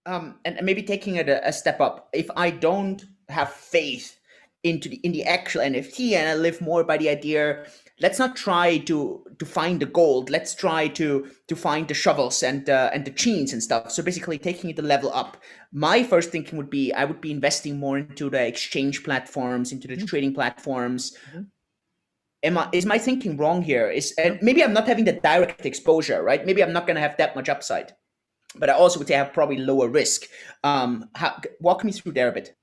and maybe taking it a step up, if I don't have faith in the actual NFT and I live more by the idea, let's not try to find the gold. Let's try to find the shovels and the chains and stuff. So basically taking it a level up. My first thinking would be I would be investing more into the exchange platforms, into the trading platforms. Is my thinking wrong here? And maybe I'm not having the direct exposure, right? Maybe I'm not going to have that much upside, but I also would say I have probably lower risk. Walk me through there a bit.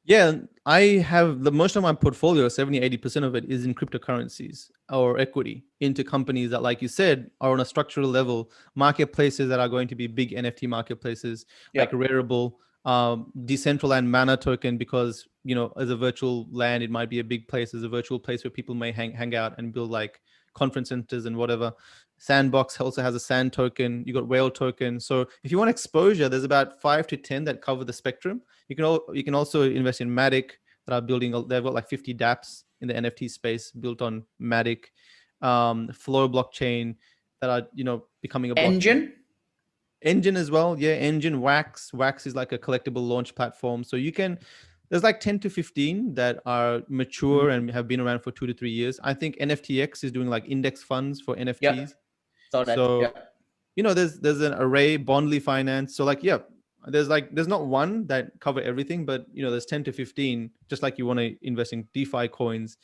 Yeah, I have most of my portfolio, 70-80% of it is in cryptocurrencies or equity into companies that, like you said, are on a structural level, marketplaces that are going to be big NFT marketplaces, like Rarible, Decentraland Mana token, because, as a virtual land, it might be a big place, as a virtual place where people may hang out and build like conference centers and whatever. Sandbox also has a sand token. You got whale token. So if you want exposure, there's about 5 to 10 that cover the spectrum. You can also invest in Matty that are building. They've got like 50 dApps in the NFT space built on Matty. Flow blockchain that are becoming a blockchain. Engine as well. Yeah, Engine. Wax is like a collectible launch platform. So there's like 10 to 15 that are mature and have been around for 2 to 3 years. I think NFTX is doing like index funds for NFTs. There's an array, Bondly Finance. So there's not one that cover everything, but there's 10 to 15, just like you want to invest in DeFi coins.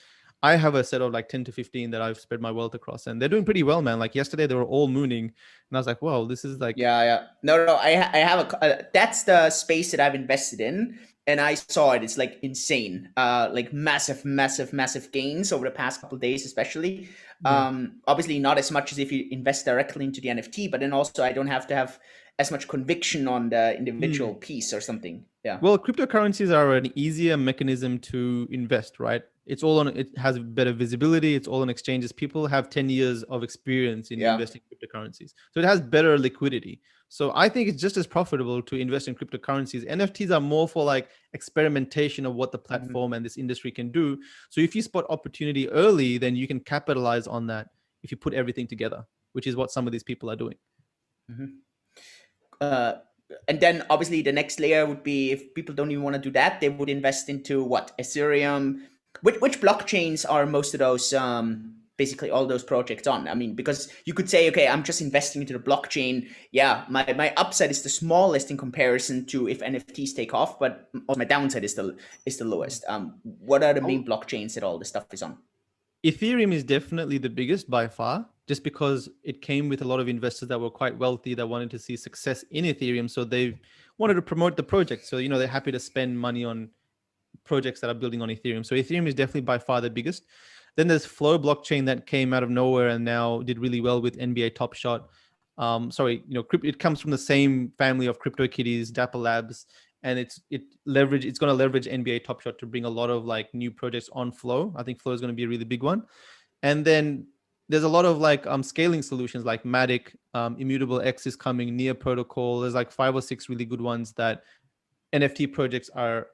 I have a set of like 10 to 15 that I've spread my wealth across, and they're doing pretty well, man. Like yesterday they were all mooning and I was like, wow, this is like, no, I have that's the space that I've invested in, and I saw it. It's like insane, like massive gains over the past couple of days, especially. Obviously not as much as if you invest directly into the NFT, but then also I don't have to have as much conviction on the individual piece or something. Well, cryptocurrencies are an easier mechanism to invest, right? It has better visibility. It's all on exchanges. People have 10 years of experience in investing in cryptocurrencies. So it has better liquidity. So I think it's just as profitable to invest in cryptocurrencies. NFTs are more for like experimentation of what the platform and this industry can do. So if you spot opportunity early, then you can capitalize on that if you put everything together, which is what some of these people are doing. And then obviously the next layer would be, if people don't even want to do that, they would invest into what? Ethereum. Which blockchains are most of those, basically all those projects on? I mean, because you could say, okay, I'm just investing into the blockchain. Yeah, my upside is the smallest in comparison to if NFTs take off, but my downside is the lowest. What are the main blockchains that all this stuff is on? Ethereum is definitely the biggest by far, just because it came with a lot of investors that were quite wealthy that wanted to see success in Ethereum. So they wanted to promote the project. So, they're happy to spend money on projects that are building on Ethereum. So Ethereum is definitely by far the biggest. Then there's Flow blockchain that came out of nowhere and now did really well with NBA Top Shot. It comes from the same family of CryptoKitties, Dapper Labs, and it's going to leverage NBA Top Shot to bring a lot of like new projects on Flow. I think Flow is going to be a really big one. And then there's a lot of like scaling solutions like Matty, Immutable X is coming, Near Protocol. There's like 5 or 6 really good ones that NFT projects are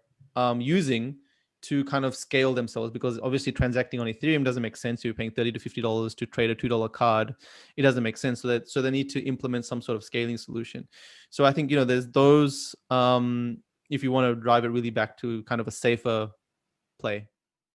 using to kind of scale themselves, because obviously transacting on Ethereum doesn't make sense. You're paying $30 to $50 to trade a $2 card. It doesn't make sense. So they need to implement some sort of scaling solution. So I think, there's those, if you want to drive it really back to kind of a safer play.